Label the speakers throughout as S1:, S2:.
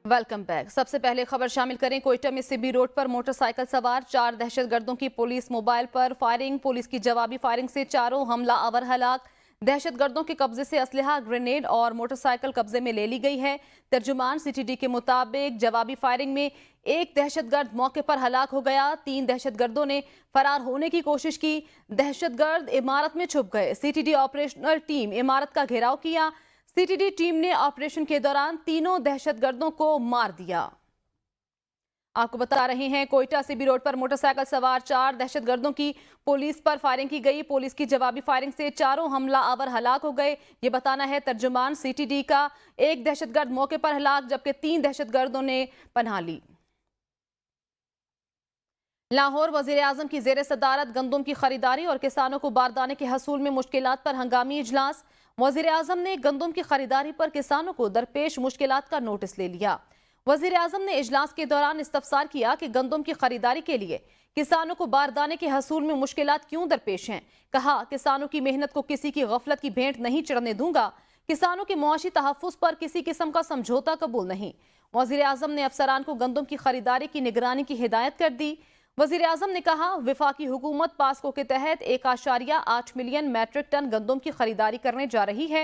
S1: Welcome back. सबसे पहले खबर शामिल करें। कोयटा में सिबी रोड पर मोटरसाइकिल सवार 4 दहशतगर्दों की पुलिस मोबाइल पर फायरिंग। पुलिस की जवाबी फायरिंग से चारों हमला आवर हलाक। दहशतगर्दों के कब्जे से असलहा, ग्रेनेड और मोटरसाइकिल कब्जे में ले ली गई है। तर्जुमान सीटीडी के मुताबिक जवाबी फायरिंग में एक दहशतगर्द मौके पर हलाक हो गया। 3 दहशतगर्दों ने फरार होने की कोशिश की। दहशतगर्द इमारत में छुप गए। सीटीडी ऑपरेशनल टीम इमारत का घेराव किया। सीटीडी टीम ने ऑपरेशन के दौरान तीनों दहशतगर्दों को मार दिया। आपको बता रहे हैं, कोयटा सिबी रोड पर मोटरसाइकिल सवार 4 दहशतगर्दों की पुलिस पर फायरिंग की गई। पुलिस की जवाबी फायरिंग से चारों हमला आवर हलाक हो गए। ये बताना है तर्जुमान सीटीडी का। एक दहशतगर्द मौके पर हलाक, जबकि 3 दहशतगर्दों ने पनाह ली। लाहौर वजीर आजम की जेर सदारत गंदम की खरीदारी और किसानों को बारदाने के हसूल में मुश्किलात पर हंगामी इजलास। वजीर आजम ने गंदम की खरीदारी पर किसानों को दरपेश मुश्किलात का नोटिस ले लिया। वजीर आजम ने इजलास के दौरान इस्तफसार किया कि गंदम की खरीदारी के लिए किसानों को बारदाने के हसूल में मुश्किलात क्यों दरपेश हैं। कहा, किसानों की मेहनत को किसी की गफलत की भेंट नहीं चढ़ने दूंगा। किसानों के मुआशी तहफ़्फ़ुज़ पर किसी किस्म का समझौता कबूल नहीं। वजीर आजम ने अफसरान को गंदम की खरीदारी की निगरानी की हिदायत कर दी। वजीर आजम ने कहा, विफाकी हुकूमत पास्को के तहत 1.8 मिलियन मैट्रिक टन गंदम की खरीदारी करने जा रही है,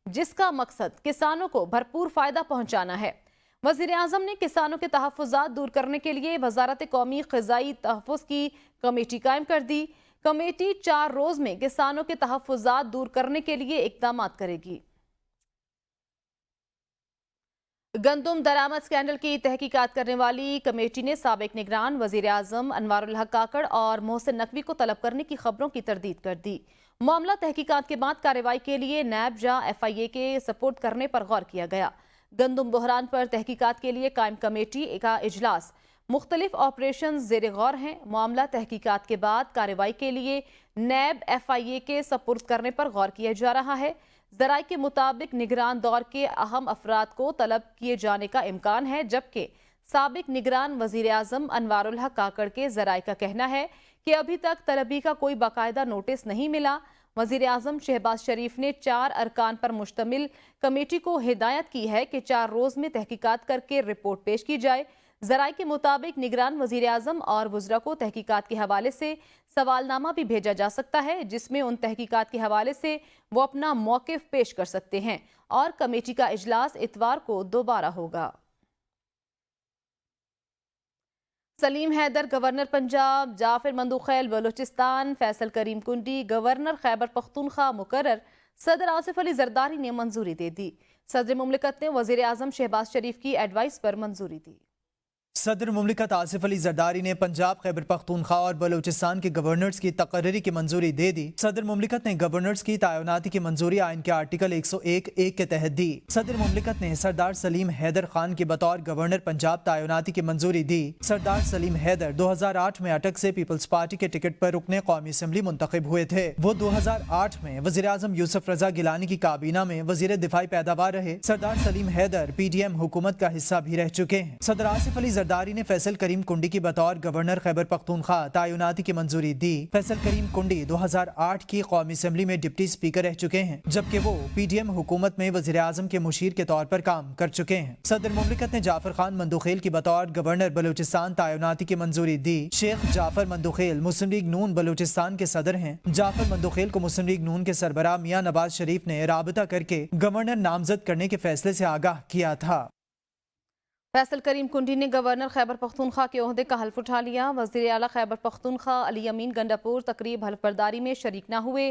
S1: जिसका मकसद किसानों को भरपूर फायदा पहुंचाना है। वजीर आजम ने किसानों के तहफ़्फ़ुज़ात दूर करने के लिए वजारत कौमी ग़िज़ाई तहफ़्फ़ुज़ की कमेटी कायम कर दी। कमेटी 4 रोज़ में किसानों के तहफ़्फ़ुज़ात दूर करने के लिए इक़दाम करेगी। गंदम दरामद स्कैंडल की तहकीकात करने वाली कमेटी ने साबिक निगरान वजीर आजम अनवारुल हक काकड़ और मोहसिन नकवी को तलब करने की खबरों की तरदीद कर दी। मामला तहकीकात के बाद कार्रवाई के लिए नैब या FIA के सपोर्ट करने पर गौर किया गया। गंदम बहरान पर तहकीकात के लिए कायम कमेटी का इजलास। मुख्तलिफ ऑपरेशन ज़ेर गौर हैं। मामला तहकीकात के बाद कार्रवाई के लिए नैब FIA के सपुर्द करने पर गौर किया जा रहा है। ज़राए के मुताबिक निगरान दौर के अहम अफराद को तलब किए जाने का इम्कान है, जबकि साबिक निगरान वजीर आजम अनवारुल हक काकड़ के ज़राए का कहना है कि अभी तक तलबी का कोई बाकायदा नोटिस नहीं मिला। वजीर आजम शहबाज शरीफ ने 4 अरकान पर मुश्तमिल कमेटी को हिदायत की है कि 4 रोज़ में तहकीकात करके रिपोर्ट पेश की जाए। ज़राए के मुताबिक निगरान वजीर आजम और वज़रा को तहकीकात के हवाले से सवालनामा भी भेजा जा सकता है, जिसमें उन तहकीकात के हवाले से वो अपना मौक़िफ़ पेश कर सकते हैं और कमेटी का इजलास इतवार को दोबारा होगा। सलीम हैदर गवर्नर पंजाब, जाफिर मंदूखैल बलूचिस्तान, फैसल करीम कुंडी गवर्नर खैबर पख्तूनख्वा मुकर्रर। सदर आसिफ अली जरदारी ने मंजूरी दे दी। सदर मुमलिकत ने वजीर आजम शहबाज शरीफ की एडवाइस पर मंजूरी दी।
S2: सदर मुमलिकत आसिफ अली जरदारी ने पंजाब, खैबर पख्तूनख्वा और बलूचिस्तान के गवर्नर्स की तकर्री की मंजूरी दे दी। सदर मुमलिकत ने गवर्नर्स की तैनाती की मंजूरी आइन के आर्टिकल 101(1) के तहत दी। सदर मुमलिकत ने सरदार सलीम हैदर खान की बतौर गवर्नर पंजाब तैनाती की मंजूरी दी। सरदार सलीम हैदर 2008 में अटक से पीपल्स पार्टी के टिकट पर रुकने कौमी असम्बली मुंतखब हुए थे। वो 2008 में वजीर आजम यूसुफ रजा गिलानी की काबीना में वजीर दिफाई पैदावार रहे। सरदार सलीम हैदर PDM हुकूमत का हिस्सा भी रह चुके हैं। सदर आसिफ अली जरदारी ने फैसल करीम कुंडी की बतौर गवर्नर खैबर पख्तूनख्वा तैनाती की मंजूरी दी। फैसल करीम कुंडी 2008 की कौमी असम्बली में डिप्टी स्पीकर रह चुके हैं, जबकि वो PDM हुकूमत में वजीर आजम के मुशीर के तौर पर काम कर चुके हैं। सदर मुमलिकत ने जाफर खान मंदूखेल की बतौर गवर्नर बलूचिस्तान तैनाती की मंजूरी दी। शेख जाफर मंदूखेल मुस्लिम लीग नून बलूचिस्तान के सदर हैं। जाफर मंदूखेल को मुस्लिम लीग नून के सरबराह मियां नवाज शरीफ ने राबता करके गवर्नर नामजद करने के फैसले से आगाह किया था।
S1: फैसल करीम कुंडी ने गवर्नर खैबर पख्तूनख्वा के ओहदे का हल्फ उठा लिया। वज़ीर आला खैबर पख्तूनख्वा अली अमीन गंडापुर तकरीब हल्फ बर्दारी में शरीक न हुए।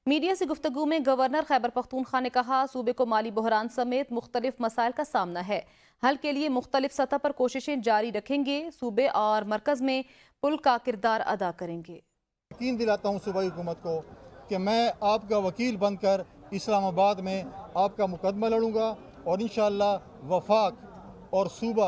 S1: मीडिया से गुफ्तगू में गवर्नर खैबर पख्तूनख्वा ने कहा, सूबे को माली बहरान समेत मुख्तलिफ मसाइल का सामना है। हल के लिए मुख्तलिफ सतह पर कोशिशें जारी रखेंगे। सूबे और मरकज में पुल का किरदार अदा करेंगे।
S3: यकीन दिलाता हूँ सूबाई हुकूमत को कि मैं आपका वकील बनकर इस्लामाबाद में आपका मुकदमा लड़ूंगा और इंशाअल्लाह वफाक और सूबा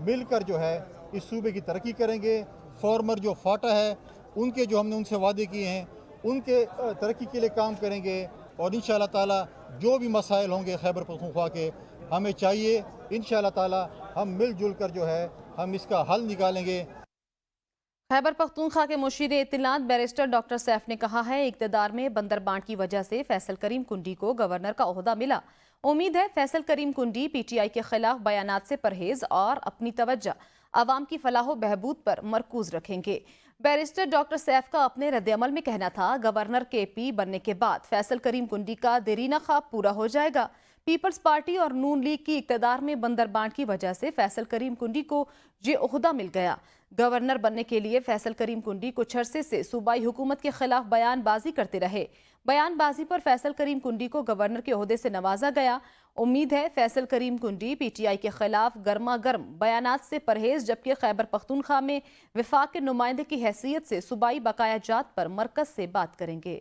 S3: मिलकर जो है इस सूबे की तरक्की करेंगे। फॉर्मर जो फाटा है उनके जो हमने उनसे वादे किए हैं उनके तरक्की के लिए काम करेंगे और इंशाअल्लाह ताला जो भी मसाइल होंगे खैबर पख्तूनख्वा के हमें चाहिए, इंशाअल्लाह ताला हम मिलजुल कर जो है हम इसका हल निकालेंगे।
S1: खैबर पख्तूनख्वा के मुशीर इत्तलात बैरिस्टर डॉक्टर सैफ ने कहा है, इक़्तिदार में बंदर बांट की वजह से फैसल करीम कुंडी को गवर्नर का ओहदा मिला उम्मीद है फैसल करीम कुंडी पीटीआई के खिलाफ बयानात से परहेज और अपनी तवज्जो आवाम की फलाह बहबूद पर मरकूज रखेंगे। बैरिस्टर डॉक्टर सैफ का अपने रद्द-ए-अमल में कहना था, गवर्नर केपी बनने के बाद फैसल करीम कुंडी का देरीना ख्वाब पूरा हो जाएगा। पीपल्स पार्टी और नून लीग की इक्तदार में बंदरबांट की वजह से फैसल करीम कुंडी को ये ओहदा मिल गया। गवर्नर बनने के लिए फैसल करीम कुंडी कुछ अरसे से सूबाई हुकूमत के खिलाफ बयानबाजी करते रहे। बयानबाजी पर फैसल करीम कुंडी को गवर्नर के ओहदे से नवाजा गया। उम्मीद है फैसल करीम कुंडी पीटीआई के खिलाफ गर्मा गर्म बयानात से परहेज, जबकि खैबर पख्तूनख्वा में विफाक के नुमाइंदे की हैसियत से सूबाई बकाया जात पर मरकज से बात करेंगे।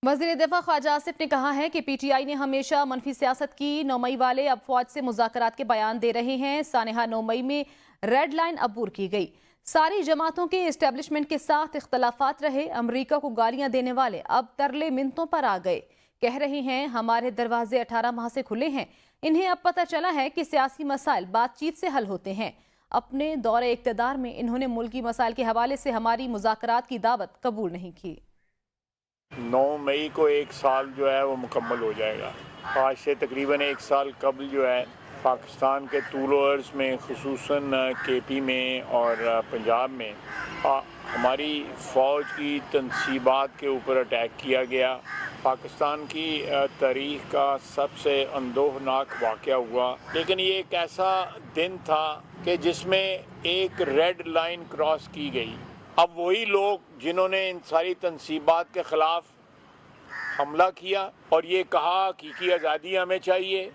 S1: वज़ीर दिफा ख्वाजा आसिफ ने कहा है कि पीटीआई ने हमेशा मनफी सियासत की। 9 मई वाले अब फौज से मुज़ाकरात के बयान दे रहे हैं। सानेहा 9 मई में रेड लाइन अबूर की गई। सारी जमातों के इस्टेब्लिशमेंट के साथ इख्तलाफात रहे। अमरीका को गालियां देने वाले अब तरले मिन्नतों पर आ गए। कह रहे हैं हमारे दरवाजे 18 माह से खुले हैं। इन्हें अब पता चला है कि सियासी मसाइल बातचीत से हल होते हैं। अपने दौरे इक़्तिदार में इन्होंने मुल्की मसाइल के हवाले से हमारी मुज़ाकरात की दावत कबूल नहीं की।
S4: 9 मई को 1 साल जो है वो मुकम्मल हो जाएगा। आज से तकरीबन 1 साल कबल जो है पाकिस्तान के तूल व अर्ज़ में, खुसूसन केपी में और पंजाब में हमारी फ़ौज की तनसीबात के ऊपर अटैक किया गया। पाकिस्तान की तारीख़ का सबसे अंदोहनाक वाक़या हुआ। लेकिन ये एक ऐसा दिन था कि जिसमें एक रेड लाइन क्रॉस की गई। अब वही लोग जिन्होंने इन सारी तनसीबात के ख़िलाफ़ हमला किया और ये कहा हकीकी आज़ादी हमें चाहिए,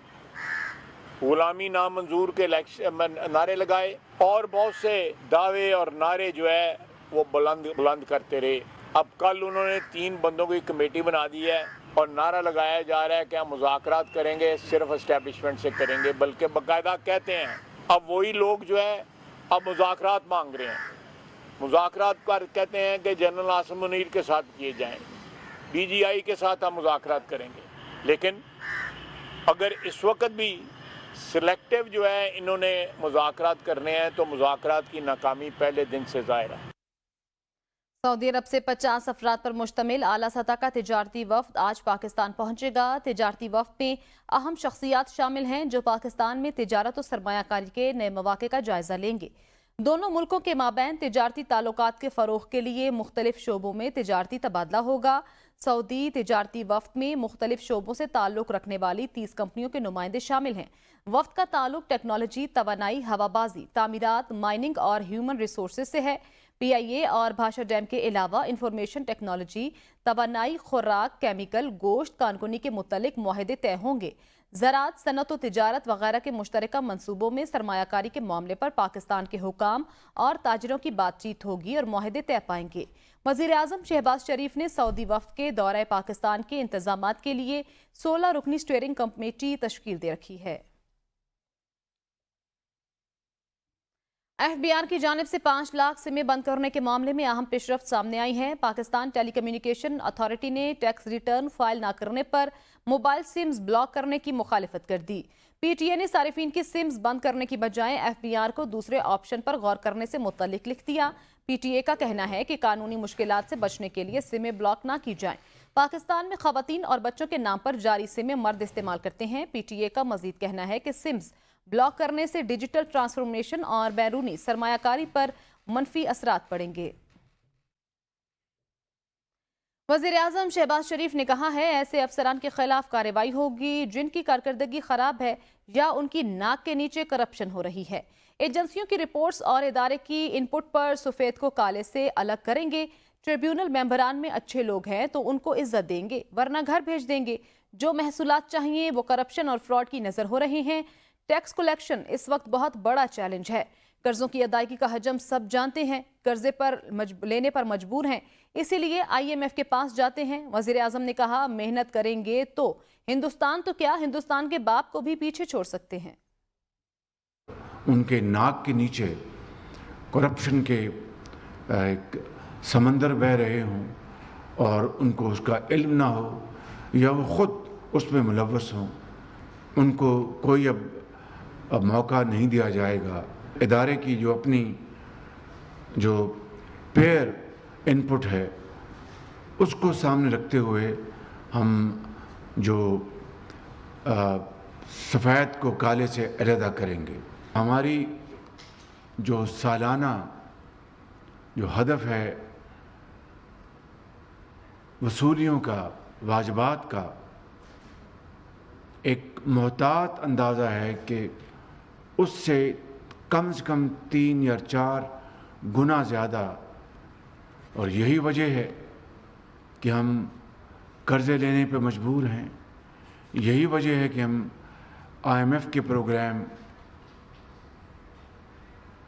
S4: गुलामी नामंजूर के नारे लगाए और बहुत से दावे और नारे जो है वो बुलंद करते रहे। अब कल उन्होंने 3 बंदों की कमेटी बना दी है और नारा लगाया जा रहा है कि हम मुज़ाकरात करेंगे, सिर्फ एस्टेब्लिशमेंट से करेंगे, बल्कि बाकायदा कहते हैं अब वही लोग जो है अब मुज़ाकरात मांग रहे हैं। मुज़ाकरात कर कहते हैं कि जनरल आसिम मुनीर के साथ किए जाएँ, BGI के साथ हम मुज़ाकरात करेंगे। लेकिन अगर इस वक्त भी सिलेक्टिव जो है इन्होंने मुज़ाकरात करने हैं तो मुज़ाकरात की नाकामी पहले दिन से ज़ाहिर है।
S1: सऊदी अरब से 50 अफराद पर मुश्तमिल आला सतह का तिजारती वफ्द आज पाकिस्तान पहुंचेगा। तिजारती वफ्द में अहम शख्सियात शामिल हैं जो पाकिस्तान में तिजारत और सरमायाकारी के नए मौक़े का जायजा लेंगे। दोनों मुल्कों के माबैन तिजारती ताल्लुकात के फ़रोग़ के लिए मुख्तलिफ शोबों में तिजारती तबादला होगा। सऊदी तिजारती वफ्द में मुख्तलिफ शोबों से ताल्लुक़ रखने वाली 30 कंपनियों के नुमाइंदे शामिल हैं। वफ्द का ताल्लुक़ टेक्नोलॉजी, तवानाई, हवाबाजी, तामीरात, माइनिंग और ह्यूमन रिसोर्सेज से है। PIA और भाषा डैम के अलावा इंफॉर्मेशन टेक्नोलॉजी, तवानाई, खुराक, केमिकल, गोश्त, कानकुनी के मुतल्लिक मुआहदे तय होंगे। ज़राअत, सनत व तिजारत वगैरह के मुश्तरका मंसूबों में सरमायाकारी के मामले पर पाकिस्तान के हुकाम और ताजरों की बातचीत होगी और मुआहदे तय पाएंगे। वज़ीर-ए-आज़म शहबाज शरीफ ने सऊदी वफ़द के दौरे पाकिस्तान के इंतजामात के लिए 16 रुकनी स्टीयरिंग कमेटी तश्कील दे रखी है। FBR की जानिब से 5 लाख सिमें बंद करने के मामले में अहम पेशरफ्त सामने आई है। पाकिस्तान टेलीकम्युनिकेशन अथॉरिटी ने टैक्स रिटर्न फाइल न करने पर मोबाइल सिम्स ब्लॉक करने की मुखालिफत कर दी। PTA ने सारिफीन की सिम्स बंद करने की बजाय FBR को दूसरे ऑप्शन पर गौर करने से मुतल्लिक लिख दिया। PTA का कहना है कि कानूनी मुश्किलात से बचने के लिए सिमें ब्लॉक ना की जाएं। पाकिस्तान में खवातीन और बच्चों के नाम पर जारी सिमें मर्द इस्तेमाल करते हैं। PTA का मजीद कहना है कि सिम्स ब्लॉक करने से डिजिटल ट्रांसफॉर्मेशन और बैरूनी सरमायाकारी पर मनफी असरात पड़ेंगे। वज़ीर-ए-आज़म शहबाज शरीफ ने कहा है ऐसे अफसरान के खिलाफ कार्रवाई होगी जिनकी कारकर्दगी खराब है या उनकी नाक के नीचे करप्शन हो रही है। एजेंसियों की रिपोर्ट्स और इदारे की इनपुट पर सफेद को काले से अलग करेंगे। ट्रिब्यूनल मेंबरान में अच्छे लोग हैं तो उनको इज्जत देंगे, वरना घर भेज देंगे। जो महसूलात चाहिए वो करप्शन और फ्रॉड की नजर हो रहे हैं। टैक्स कलेक्शन इस वक्त बहुत बड़ा चैलेंज है। कर्जों की अदायगी का हजम सब जानते हैं, कर्जे पर लेने पर मजबूर हैं, इसीलिए IMF के पास जाते हैं। वज़ीर-ए-आज़म ने कहा मेहनत करेंगे तो हिंदुस्तान तो क्या, हिंदुस्तान के बाप को भी पीछे छोड़ सकते हैं।
S5: उनके नाक के नीचे करप्शन के समंदर बह रहे हों और उनको उसका इल्म ना हो या वो ख़ुद उसमें मुलव्वस हों, उनको कोई अब मौका नहीं दिया जाएगा। इदारे की जो अपनी जो पेयर इनपुट है उसको सामने रखते हुए ہم جو سفید کو کالے سے علیحدہ کریں گے. ہماری جو سالانہ جو ہدف ہے وصولیوں کا، واجبات کا، ایک محتاط اندازہ ہے کہ اس سے کم سے کم 3 یا 4 گنا زیادہ. اور یہی وجہ ہے کہ ہم قرضے لینے پہ مجبور ہیں. یہی وجہ ہے کہ ہم IMF کے پروگرام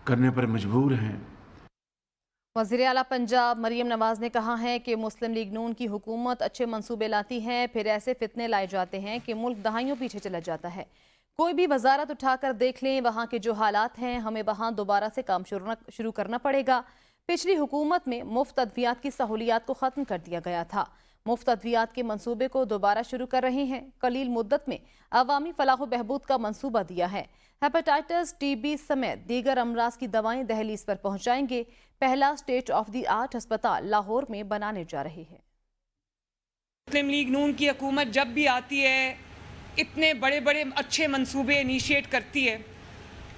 S5: کرنے پر مجبور ہیں.
S1: وزیر اعلیٰ پنجاب مریم نواز نے کہا ہے کہ مسلم لیگ نون کی حکومت اچھے منصوبے لاتی ہے، پھر ایسے فتنے لائے جاتے ہیں کہ ملک دہائیوں پیچھے چلا جاتا ہے. کوئی بھی وزارت اٹھا کر دیکھ لیں، وہاں کے جو حالات ہیں، ہمیں وہاں دوبارہ سے کام شروع کرنا پڑے گا. پچھلی حکومت میں مفت ادویات کی سہولیات کو ختم کر دیا گیا تھا. مفت ادویات کے منصوبے کو دوبارہ شروع کر رہے ہیں. قلیل مدت میں عوامی فلاح و بہبود کا منصوبہ دیا ہے. ہیپاٹائٹس، TB سمیت دیگر امراض کی دوائیں دہلیز پر پہنچائیں گے. پہلا اسٹیٹ آف دی آرٹ ہسپتال لاہور میں بنانے جا رہے ہیں.
S6: مسلم لیگ نون کی حکومت جب بھی آتی ہے اتنے بڑے بڑے اچھے منصوبے انیشیٹ کرتی ہے،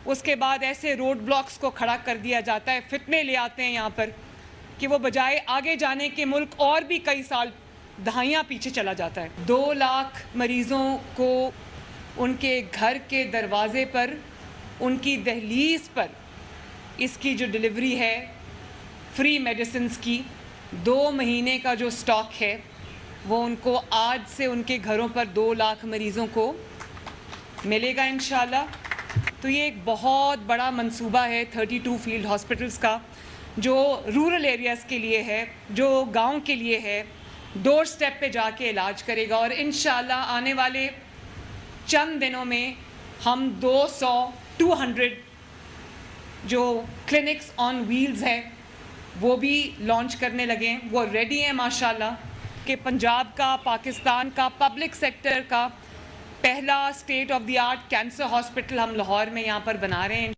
S6: اس کے بعد ایسے روڈ بلاکس کو کھڑا کر دیا جاتا ہے، فتنے لے آتے ہیں یہاں پر کہ وہ بجائے آگے جانے کے ملک اور بھی کئی سال دہائیاں پیچھے چلا جاتا ہے. 2 لاکھ مریضوں کو ان کے گھر کے دروازے پر، ان کی دہلیز پر اس کی جو ڈیلیوری ہے فری میڈیسنز کی، 2 مہینے کا جو سٹاک ہے وہ ان کو آج سے ان کے گھروں پر 2 لاکھ مریضوں کو ملے گا انشاءاللہ. تو یہ ایک بہت بڑا منصوبہ ہے 32 فیلڈ ہاسپٹلز کا، جو رورل ایریاز کے لیے ہے، جو گاؤں کے لیے ہے، ڈور سٹیپ پہ جا کے علاج کرے گا. اور انشاءاللہ آنے والے چند دنوں میں ہم 200 جو کلینکس آن ویلز ہیں وہ بھی لانچ کرنے لگے ہیں. وہ ریڈی ہیں ماشاءاللہ کہ پنجاب کا، پاکستان کا پبلک سیکٹر کا پہلا state of the art cancer hospital ہم لاہور میں یہاں پر بنا رہے ہیں.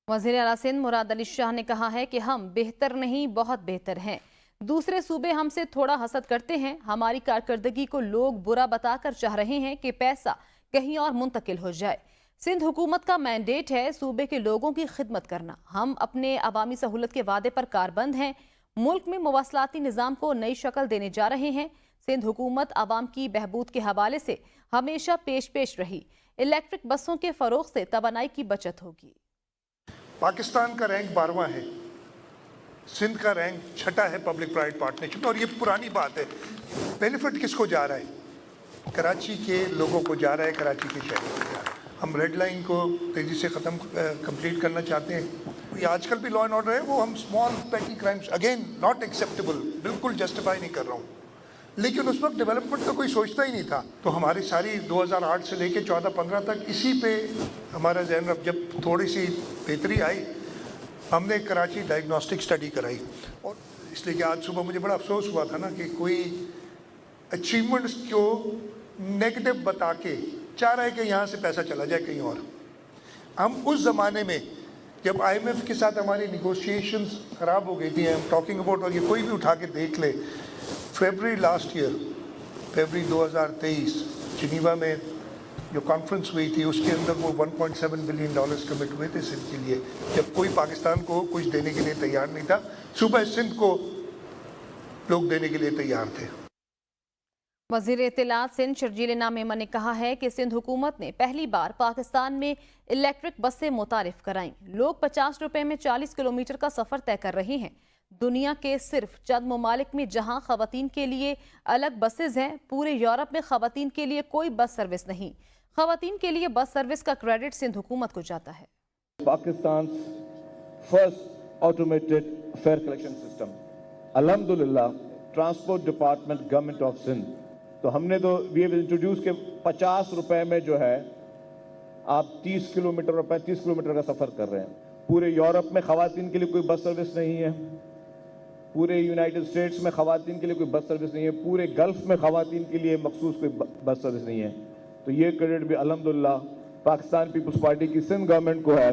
S1: وزیر اعلیٰ سندھ مراد علی شاہ نے کہا ہے کہ ہم بہتر نہیں، بہت بہتر ہیں. دوسرے صوبے ہم سے تھوڑا حسد کرتے ہیں. ہماری کارکردگی کو لوگ برا بتا کر چاہ رہے ہیں کہ پیسہ کہیں اور منتقل ہو جائے. سندھ حکومت کا مینڈیٹ ہے صوبے کے لوگوں کی خدمت کرنا. ہم اپنے عوامی سہولت کے وعدے پر کاربند ہیں. ملک میں مواصلاتی نظام کو نئی شکل دینے جا رہے ہیں. سندھ حکومت عوام کی بہبود کے حوالے سے ہمیشہ پیش رہی. الیکٹرک بسوں کے فروغ سے توانائی کی بچت ہوگی.
S7: پاکستان کا رینک 12واں ہے، سندھ کا رینک 6 ہے پبلک پرائیویٹ پارٹنرشپ. اور یہ پرانی بات ہے. بینیفٹ کس کو جا رہا ہے؟ کراچی کے لوگوں کو جا رہا ہے، کراچی کے شہروں کو جا رہا ہے. ہم ریڈ لائن کو تیزی سے کمپلیٹ کرنا چاہتے ہیں. یہ آج کل بھی لا اینڈ آرڈر ہے، وہ ہم اسمال پیٹی کرائمس اگین ناٹ ایکسیپٹیبل، بالکل جسٹیفائی نہیں کر رہا ہوں، لیکن اس وقت ڈیولپمنٹ کا کوئی سوچتا ہی نہیں تھا. تو ہماری ساری 2008 سے لے کے 14-15 تک اسی پہ ہمارا ذہن رب. جب تھوڑی سی بہتری آئی ہم نے کراچی ڈائگنوسٹک اسٹڈی کرائی. اور اس لیے کہ آج صبح مجھے بڑا افسوس ہوا تھا نا کہ کوئی اچیومنٹس کو نیگیٹو بتا کے چاہ رہا ہے کہ یہاں سے پیسہ چلا جائے کہیں اور. ہم اس زمانے میں جب IMF کے ساتھ ہماری نیگوشیشنز خراب ہو گئی تھی، ہم ٹاکنگ اباؤٹ، اور یہ کوئی بھی اٹھا کے دیکھ لے، February last year, February 2023 Geneva میں جو کانفرنس ہوئی تھی اس کے اندر وہ $1.7 بلین کمٹ ہوئے تھے سندھ کے لیے، جب کوئی پاکستان کو کچھ دینے کے لیے تیار نہیں تھا. صوبہ سندھ کو لوگ دینے کے لیے تیار تھے.
S1: وزیر اطلاعات سندھ شرجیل نامیمہ نے کہا ہے کہ سندھ حکومت نے پہلی بار پاکستان میں الیکٹرک بسیں متعارف کرائیں. لوگ 50 روپے میں 40 کلومیٹر کا سفر طے کر رہے ہیں. دنیا کے صرف چند ممالک میں جہاں خواتین کے لیے الگ بسز ہیں، پورے یورپ میں خواتین کے لیے کوئی بس سروس نہیں. خواتین کے لیے بس سروس کا کریڈٹ سندھ حکومت کو جاتا ہے.
S8: Pakistan first automated fare collection system الحمدللہ transport department government of Sindh. تو ہم نے تو وی ہیو انٹروڈیوس کہ 50 روپے میں جو ہے آپ 30 کلومیٹر اور 35 کلومیٹر کا سفر کر رہے ہیں. پورے یورپ میں خواتین کے لیے کوئی بس سروس نہیں ہے، پورے یونائٹڈ اسٹیٹس میں خواتین کے لیے کوئی بس سروس نہیں ہے، پورے گلف میں خواتین کے لیے مخصوص کوئی بس سروس نہیں ہے. تو یہ کریڈٹ بھی الحمدللہ پاکستان پیپلز پارٹی کی سندھ گورنمنٹ کو ہے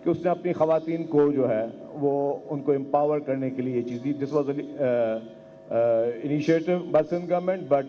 S8: کہ اس نے اپنی خواتین کو جو ہے وہ ان کو امپاور کرنے کے لیے یہ چیز دی. This was initiative by Sindh government, but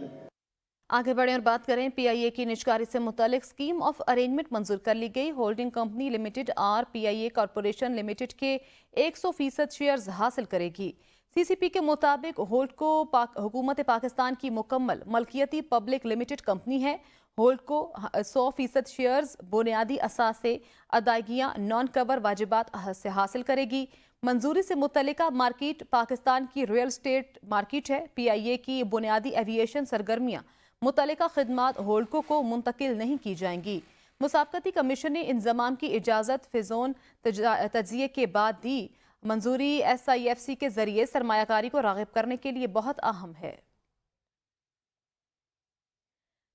S1: आगे बढ़ें और बात करें पीआईए की निजकारी से मुतालिक स्कीम ऑफ अरेंजमेंट मंजूर कर ली गई। होल्डिंग कंपनी लिमिटेड और पीआईए कॉरपोरेशन लिमिटेड के 100% शेयर्स हासिल करेगी। सीसीपी के मुताबिक होल्ड को हुकूमत पाकिस्तान की मुकम्मल मलकियती पब्लिक लिमिटेड कंपनी है। होल्ड को 100% शेयर्स बुनियादी असास से अदायगियाँ नॉन कवर वाजिबात से हासिल करेगी। मंजूरी से मुतल्लिका मार्केट पाकिस्तान की रियल स्टेट मार्केट है। पीआईए की बुनियादी एविएशन सरगर्मियाँ मुतल्लिका खिदमात होल्डको को मुंतकिल नहीं की जाएंगी। मुसाबकती कमीशन ने इंजमाम की इजाज़त फिजोन तजिए के बाद दी। मंजूरी SIFC के जरिए सरमायाकारी को राग़िब करने के लिए बहुत अहम है।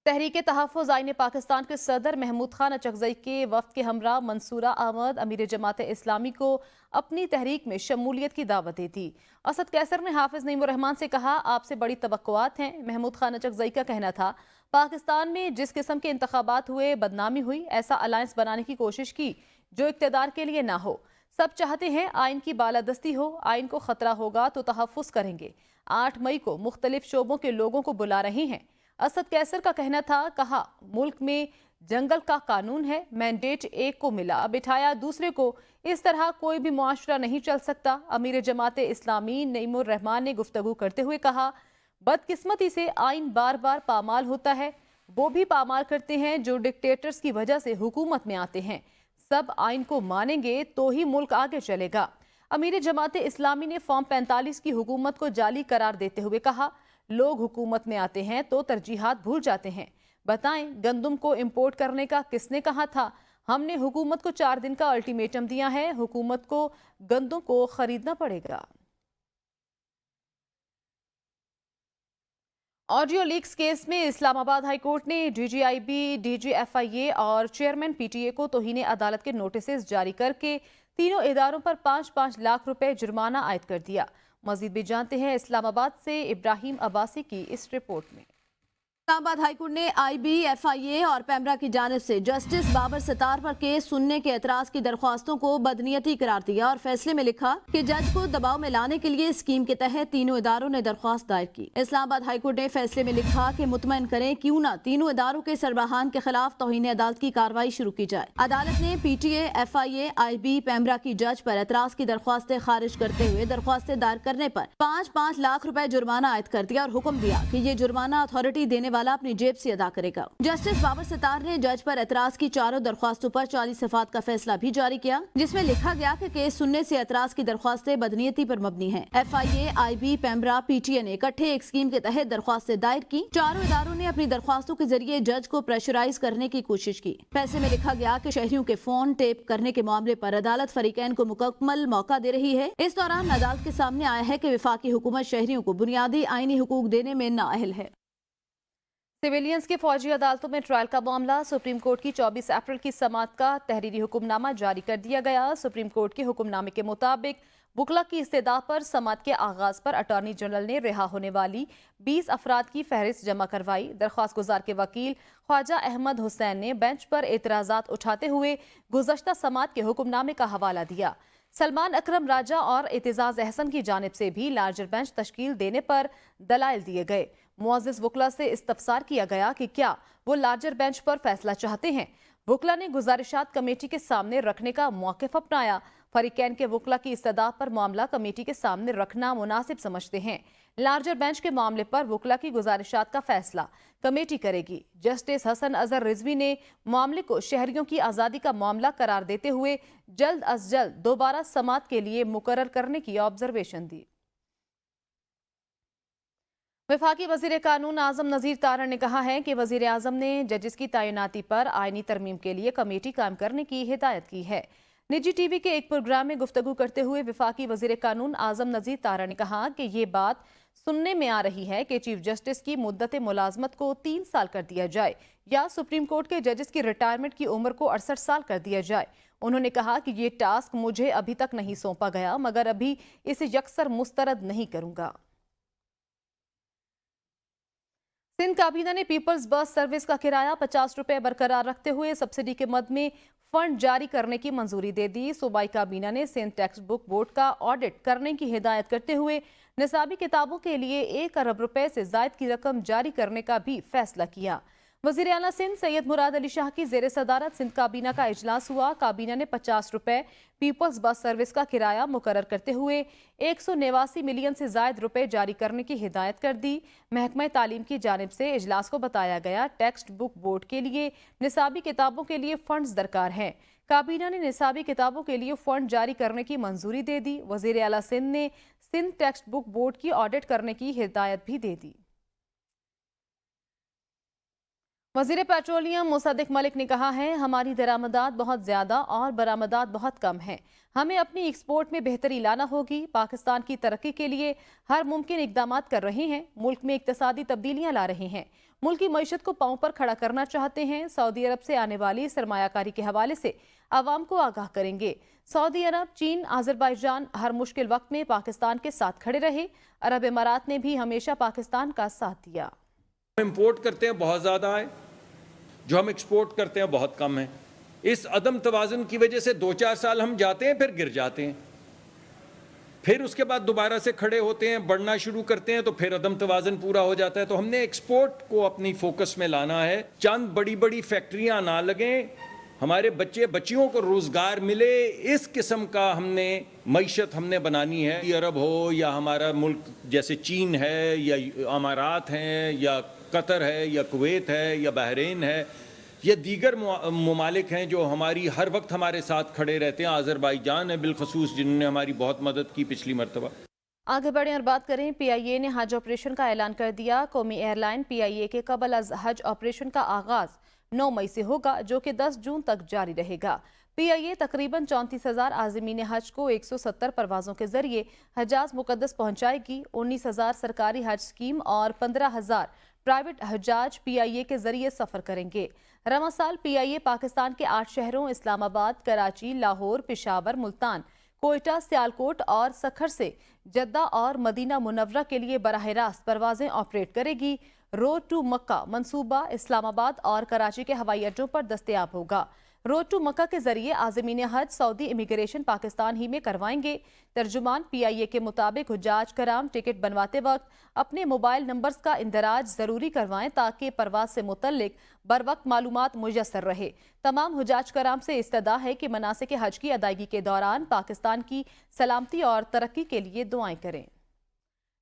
S1: तहरीक तहफ़्फ़ुज़ आईन पाकिस्तान के सदर महमूद खान अचकज़ई के वफ़द के हमरा मंसूरा अहमद अमीर जमात इस्लामी को अपनी तहरीक में शमूलियत की दावत दी थी। असद कैसर ने हाफिज़ नईमुर रहमान से कहा, आपसे बड़ी तवक्कुआत हैं। महमूद खान अचकज़ई का कहना था, पाकिस्तान में जिस किस्म के इंतखाबात हुए बदनामी हुई, ऐसा अलायंस बनाने की कोशिश की जो इक़्तिदार के लिए ना हो। सब चाहते हैं आइन की बालादस्ती हो, आइन को ख़तरा होगा तो तहफ़्फ़ुज़ करेंगे। 8 मई को मुख्तलिफ शोबों के लोगों को बुला रहे हैं। असद कैसर का कहना था, कहा मुल्क में जंगल का कानून है, मैंडेट एक को मिला बिठाया दूसरे को, इस तरह कोई भी मुआशरा नहीं चल सकता। अमीर जमात इस्लामी नईमुर रहमान ने गुफ्तगू करते हुए कहा, बदकिस्मती से आइन बार बार पामाल होता है। वो भी पामाल करते हैं जो डिक्टेटर्स की वजह से हुकूमत में आते हैं। सब आइन को मानेंगे तो ही मुल्क आगे चलेगा। अमीर जमात इस्लामी ने फॉर्म 45 की हुकूमत को जाली करार देते हुए कहा, लोग हुकूमत में आते हैं तो तरजीहात भूल जाते हैं। बताएं, गंदम को इंपोर्ट करने का किसने कहा था? हमने हुकूमत को 4 दिन का अल्टीमेटम दिया है। हुकूमत को गंदम को खरीदना पड़ेगा। ऑडियो लीक्स केस में इस्लामाबाद हाई कोर्ट ने DGIB, DGFIA और चेयरमैन PTA को तौहीन अदालत के नोटिस जारी करके तीनों इदारों पर 5-5 लाख रुपए जुर्माना आयद कर दिया। मजीद भी जानते हैं इस्लामाबाद से इब्राहिम अब्बासी की इस रिपोर्ट में।
S9: इस्लामाबाद हाईकोर्ट ने IB, FIA और पैमरा की जानिब से जस्टिस बाबर सतार पर केस सुनने के एतराज की दरख्वास्तों को बदनीयती करार दिया और फैसले में लिखा कि जज को दबाव में लाने के लिए स्कीम के तहत तीनों इदारों ने दरख्वास्त दायर की। इस्लामाबाद हाईकोर्ट ने फैसले में लिखा कि मुतमईन करें क्यों न तीनों इदारों के सरबराहान के खिलाफ तौहीन अदालत की कार्रवाई शुरू की जाए। अदालत ने PTA, FIA, IB, पैमरा की जज पर एतराज की दरख्वास्तें खारिज करते हुए दरख्वास्तें दायर करने पर 5-5 लाख रुपए जुर्माना आयद कर दिया और हुक्म दिया कि ये जुर्माना अथॉरिटी देने वाला अपनी जेब से अदा करेगा। जस्टिस बाबर सतार ने जज पर एतराज की चारों दरख्वास्तों पर 40 सफ़ात का फैसला भी जारी किया, जिसमें लिखा गया कि केस सुनने से एतराज की दरख्वास्तें बदनीयती पर मबनी हैं। FIA, IB, पैमरा, PTA ने इकट्ठे एक स्कीम के तहत दरख्वास्तें दायर की। चारों इदारों ने अपनी दरख्वास्तों के जरिए जज को प्रेशराइज करने की कोशिश की। फैसले में लिखा गया कि शहरियों के फोन टेप करने के मामले पर अदालत फरीकैन को मुकम्मल मौका दे रही है। इस दौरान अदालत के सामने आया है कि वफाकी हुकूमत शहरियों को बुनियादी आईनी हुकूक देने में नाअहल है।
S1: सिविलियंस की फौजी अदालतों में ट्रायल का मामला सुप्रीम कोर्ट की 24 अप्रैल की समाअत का तहरीरी हुक्मनामा जारी कर दिया गया। सुप्रीम कोर्ट के हुक्मनामे के मुताबिक वकला की इस्तदा पर समाअत के आगाज पर अटॉर्नी जनरल ने रिहा होने वाली 20 अफराद की फहरिस्त जमा करवाई। दरख्वास्त गुजार के वकील ख्वाजा अहमद हुसैन ने बेंच पर एतराज़ात उठाते हुए गुज़श्ता समाअत के हुक्मनामे का हवाला दिया। सलमान अकरम राजा और एतजाज अहसन की जानिब से भी लार्जर बेंच तश्कील देने पर दलाइल दिए गए। मुअज़्ज़िज़ वकला से इस्तफसार किया गया कि क्या वो लार्जर बेंच पर फैसला चाहते हैं। वकला ने गुजारिशात कमेटी के सामने रखने का मौक़िफ़ अपनाया। फरीकैन के वकला की इस्तदा पर मामला कमेटी के सामने रखना मुनासिब समझते हैं। लार्जर बेंच के मामले पर वकला की गुजारिशात का फैसला कमेटी करेगी। जस्टिस हसन अजहर रिजवी ने मामले को शहरियों की आज़ादी का मामला करार देते हुए जल्द अज जल्द दोबारा समाअत के लिए मुकर्रर करने की ऑब्जर्वेशन दी। वफाकी वज़ीर कानून आज़म नज़ीर तारण ने कहा है कि वज़ीर आज़म ने जजिस की तैनाती पर आइनी तरमीम के लिए कमेटी कायम करने की हिदायत की है। निजी टीवी के एक प्रोग्राम में गुफ्तगू करते हुए वफाकी वज़ीर कानून आज़म नज़ीर तारण ने कहा कि ये बात सुनने में आ रही है कि चीफ जस्टिस की मुद्दत मुलाजमत को 3 साल कर दिया जाए या सुप्रीम कोर्ट के जजेस की रिटायरमेंट की उम्र को 68 साल कर दिया जाए। उन्होंने कहा कि ये टास्क मुझे अभी तक नहीं सौंपा गया, मगर अभी इसे यकसर मुस्तरद नहीं करूंगा। सिंध काबीना ने पीपल्स बस सर्विस का किराया 50 रुपए बरकरार रखते हुए सब्सिडी के मद में फंड जारी करने की मंजूरी दे दी। सूबाई काबीना ने सिंध टेक्स्ट बुक बोर्ड का ऑडिट करने की हिदायत करते हुए निसाबी किताबों के लिए 1 अरब रुपए से जायद की रकम जारी करने का भी फैसला किया। वज़ीर आला सिंध सैयद मुराद अली शाह की ज़ेर सदारत सिंध काबीना का इजलास हुआ। काबीना ने 50 रुपए पीपल्स बस सर्विस का किराया मुकर्रर करते हुए 189 मिलियन से जायद रुपए जारी करने की हिदायत कर दी। महकमा तालीम की जानिब से इजलास को बताया गया टेक्स्ट बुक बोर्ड के लिए निसाबी किताबों के लिए फंड्स दरकार हैं। काबीना ने निसाबी किताबों के लिए फंड जारी करने की मंजूरी दे दी। वज़ीर आला सिंध ने सिंध टेक्स्ट बुक बोर्ड की ऑडिट करने की हिदायत भी दे दी। वज़ीर पेट्रोलियम मुसद्दिक मलिक ने कहा है, हमारी दरामदात बहुत ज़्यादा और बरामदात बहुत कम हैं। हमें अपनी एक्सपोर्ट में बेहतरी लाना होगी। पाकिस्तान की तरक्की के लिए हर मुमकिन इक़दामात कर रहे हैं। मुल्क में इक़्तिसादी तब्दीलियाँ ला रहे हैं। मुल्क की मईशत को पांव पर खड़ा करना चाहते हैं। सऊदी अरब से आने वाली सरमायाकारी के हवाले से आवाम को आगाह करेंगे। सऊदी अरब, चीन, आज़रबाईजान हर मुश्किल वक्त में पाकिस्तान के साथ खड़े रहे। अरब इमारात ने भी हमेशा पाकिस्तान का साथ दिया।
S10: इम्पोर्ट करते हैं बहुत ज़्यादा है, जो हम एक्सपोर्ट करते हैं बहुत कम है। इस अदम तवाज़ुन की वजह से 2-4 साल हम जाते हैं, फिर गिर जाते हैं, फिर उसके बाद दोबारा से खड़े होते हैं, बढ़ना शुरू करते हैं, तो फिर अदम तवाज़ुन पूरा हो जाता है। तो हमने एक्सपोर्ट को अपनी फोकस में लाना है। चंद बड़ी बड़ी फैक्ट्रियां ना लगें, हमारे बच्चे बच्चियों को रोज़गार मिले, इस किस्म का हमने मईशत हमने बनानी है। अरब हो या हमारा मुल्क जैसे चीन है या अमारात हैं या कतर है या कुवैत है या बहरीन है या दीगर ममालिक हैं जो हमारी हर वक्त हमारे साथ खड़े रहते हैं। आज़रबाईजान है बिलखसूस, जिन्होंने हमारी बहुत मदद की पिछली मरतबा।
S1: आगे बढ़ें और बात करें। PIA ने हज ऑपरेशन का ऐलान कर दिया। कौमी एयरलाइन PIA के कबल अज हज ऑपरेशन का आगाज 9 मई से होगा, जो कि 10 जून तक जारी रहेगा। PIA तकरीबन 34,000 आज़मीन हज को 170 परवाज़ों के जरिए हजाज मुकद्दस पहुंचाएगी। 19,000 सरकारी हज स्कीम और 15,000 प्राइवेट हजाज PIA के जरिए सफर करेंगे। रवा साल PIA पाकिस्तान के 8 शहरों इस्लामाबाद, कराची, लाहौर, पेशावर, मुल्तान, कोयटा, सियालकोट और सखर से जद्दा और मदीना मुनव्वरा के लिए बराह रास्त परवाजें ऑपरेट करेगी। रोड टू मक्का मंसूबा इस्लामाबाद और कराची के हवाई अड्डों पर दस्तयाब होगा। रोड टू मक्का के जरिए आज़मीन हज सऊदी इमिग्रेशन पाकिस्तान ही में करवाएंगे। तर्जुमान PIA के मुताबिक हुज्जाज कराम टिकट बनवाते वक्त अपने मोबाइल नंबर्स का इंदराज ज़रूरी करवाएं ताकि परवाज से मुतल्लिक बर वक्त मालूमात मुयस्सर रहे। तमाम हुज्जाज कराम से इस्तदा है कि मनासिक हज की अदायगी के दौरान पाकिस्तान की सलामती और तरक्की के लिए दुआएं करें।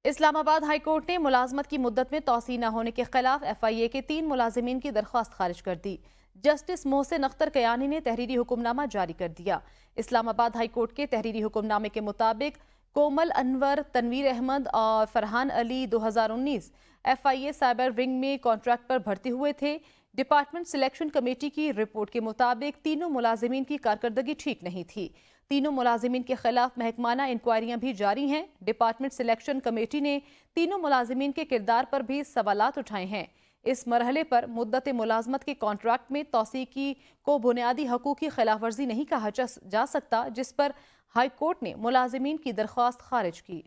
S1: इस्लामाबाद हाई कोर्ट ने मुलाजमत की मुद्दत में तौसी न होने के खिलाफ FIA के 3 मुलाजिमीन की दरख्वास्त खारिज कर दी। जस्टिस मोहसिन अख्तर कयानी ने तहरीरी हुक्मनामा जारी कर दिया। इस्लामाबाद हाई कोर्ट के तहरीरी हुक्मनामे के मुताबिक कोमल अनवर, तनवीर अहमद और Farhan Ali 2019 FIA cyber wing में कॉन्ट्रैक्ट पर भर्ती हुए थे। डिपार्टमेंट सिलेक्शन कमेटी की रिपोर्ट के मुताबिक तीनों मुलाजिमीन की कारकर्दगी ठीक नहीं थी। तीनों मुलाजिमीन के खिलाफ महकमाना इंक्वायरियां भी जारी हैं। डिपार्टमेंट सिलेक्शन कमेटी ने तीनों मुलाजिमीन के किरदार पर भी सवालात उठाए हैं। इस मरहले पर मुद्दत मुलाजमत के कॉन्ट्रैक्ट में तौसीकी को बुनियादी हकूक़ की खिलाफ वर्जी नहीं कहा जा सकता, जिस पर हाई कोर्ट ने मुलाजिमीन की दरख्वास्त खारिज की।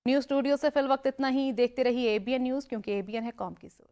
S1: न्यूज़ स्टूडियो से फिल वक्त इतना ही। देखते रहिए ABN न्यूज़, क्योंकि ABN है कौम की सोच।